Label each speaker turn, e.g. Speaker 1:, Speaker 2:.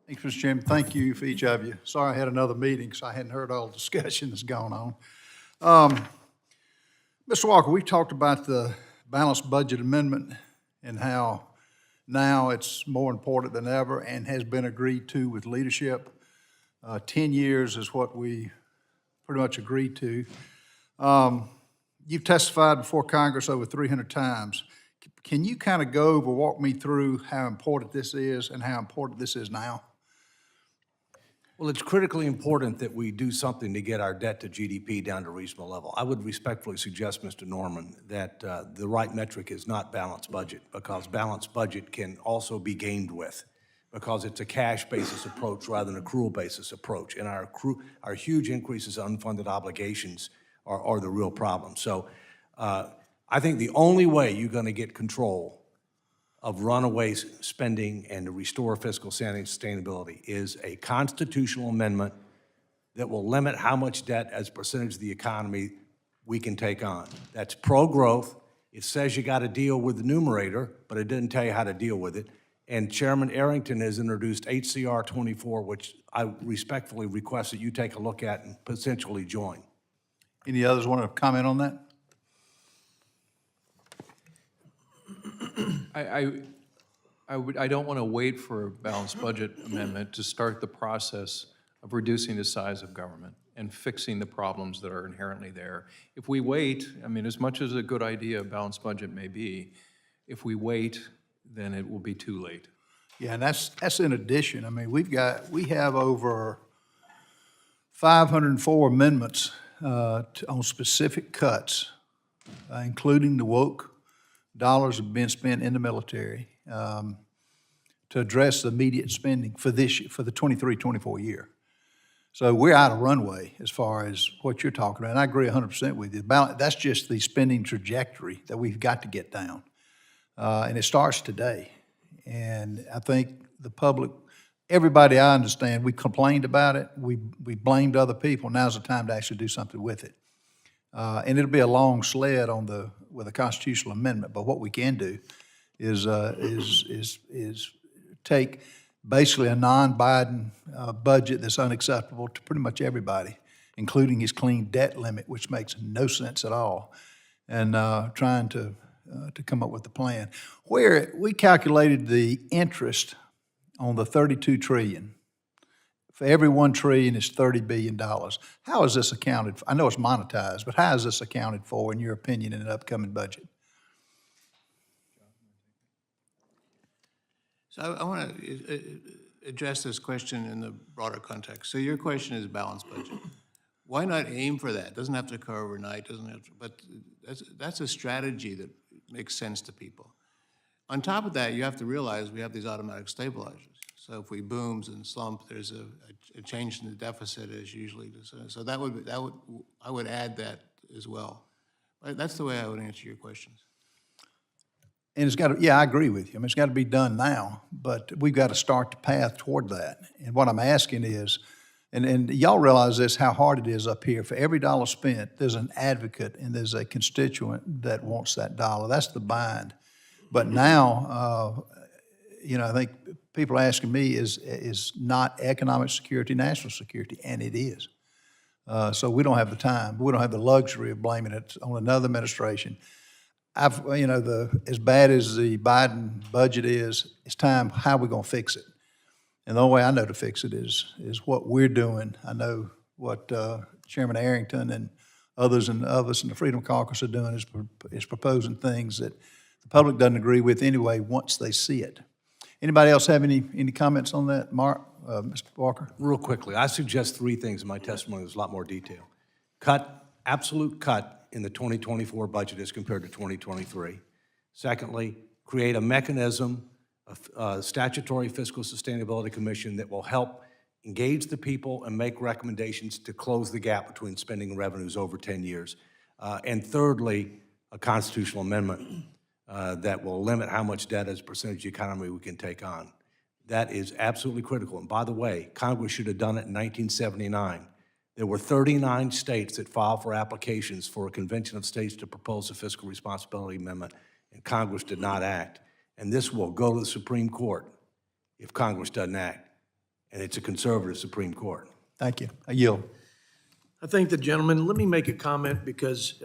Speaker 1: Thanks, Mr. Chairman. Thank you for each of you. Sorry I had another meeting, so I hadn't heard all the discussion that's going on. Mr. Walker, we talked about the balanced budget amendment and how now it's more important than ever and has been agreed to with leadership. 10 years is what we pretty much agreed to. You've testified before Congress over 300 times. Can you kind of go over, walk me through how important this is and how important this is now?
Speaker 2: Well, it's critically important that we do something to get our debt to GDP down to a reasonable level. I would respectfully suggest, Mr. Norman, that the right metric is not balanced budget, because balanced budget can also be gamed with, because it's a cash basis approach rather than an accrual basis approach. And our huge increases in unfunded obligations are the real problem. So I think the only way you're going to get control of runaway spending and to restore fiscal sanity and sustainability is a constitutional amendment that will limit how much debt as a percentage of the economy we can take on. That's pro-growth. It says you got to deal with the numerator, but it didn't tell you how to deal with it. And Chairman Arrington has introduced HCR 24, which I respectfully request that you take a look at and potentially join.
Speaker 1: Any others want to comment on that?
Speaker 3: I don't want to wait for a balanced budget amendment to start the process of reducing the size of government and fixing the problems that are inherently there. If we wait, I mean, as much as a good idea a balanced budget may be, if we wait, then it will be too late.
Speaker 1: Yeah, and that's in addition. I mean, we have over 504 amendments on specific cuts, including the woke dollars have been spent in the military to address the immediate spending for the 23-24 year. So we're out of runway as far as what you're talking about. And I agree 100% with you. That's just the spending trajectory that we've got to get down. And it starts today. And I think the public, everybody I understand, we complained about it. We blamed other people. Now's the time to actually do something with it. And it'll be a long sled with a constitutional amendment. But what we can do is take basically a non-Biden budget that's unacceptable to pretty much everybody, including his clean debt limit, which makes no sense at all, and trying to come up with a plan. Where we calculated the interest on the $32 trillion. For every $1 trillion is $30 billion. How is this accounted for? I know it's monetized, but how is this accounted for, in your opinion, in an upcoming budget?
Speaker 4: So I want to address this question in the broader context. So your question is balanced budget. Why not aim for that? It doesn't have to occur overnight, doesn't have to, but that's a strategy that makes sense to people. On top of that, you have to realize we have these automatic stabilizers. So if we booms and slump, there's a change in the deficit as usually. So I would add that as well. But that's the way I would answer your questions.
Speaker 1: And it's got to, yeah, I agree with you. I mean, it's got to be done now, but we've got to start the path toward that. And what I'm asking is, and y'all realize this, how hard it is up here. For every dollar spent, there's an advocate and there's a constituent that wants that dollar. That's the bind. But now, I think people are asking me, is not economic security national security? And it is. So we don't have the time. We don't have the luxury of blaming it on another administration. As bad as the Biden budget is, it's time, how are we going to fix it? And the only way I know to fix it is what we're doing. I know what Chairman Arrington and others and us in the Freedom Caucus are doing is proposing things that the public doesn't agree with anyway once they see it. Anybody else have any comments on that? Mark, Mr. Walker?
Speaker 2: Real quickly, I suggest three things in my testimony. There's a lot more detail. Absolute cut in the 2024 budget as compared to 2023. Secondly, create a mechanism, a statutory fiscal sustainability commission that will help engage the people and make recommendations to close the gap between spending and revenues over 10 years. And thirdly, a constitutional amendment that will limit how much debt as a percentage of the economy we can take on. That is absolutely critical. And by the way, Congress should have done it in 1979. There were 39 states that filed for applications for a convention of states to propose a fiscal responsibility amendment, and Congress did not act. And this will go to the Supreme Court if Congress doesn't act. and it's a conservative Supreme Court.
Speaker 1: Thank you. I yield.
Speaker 5: I thank the gentleman. Let me make a comment because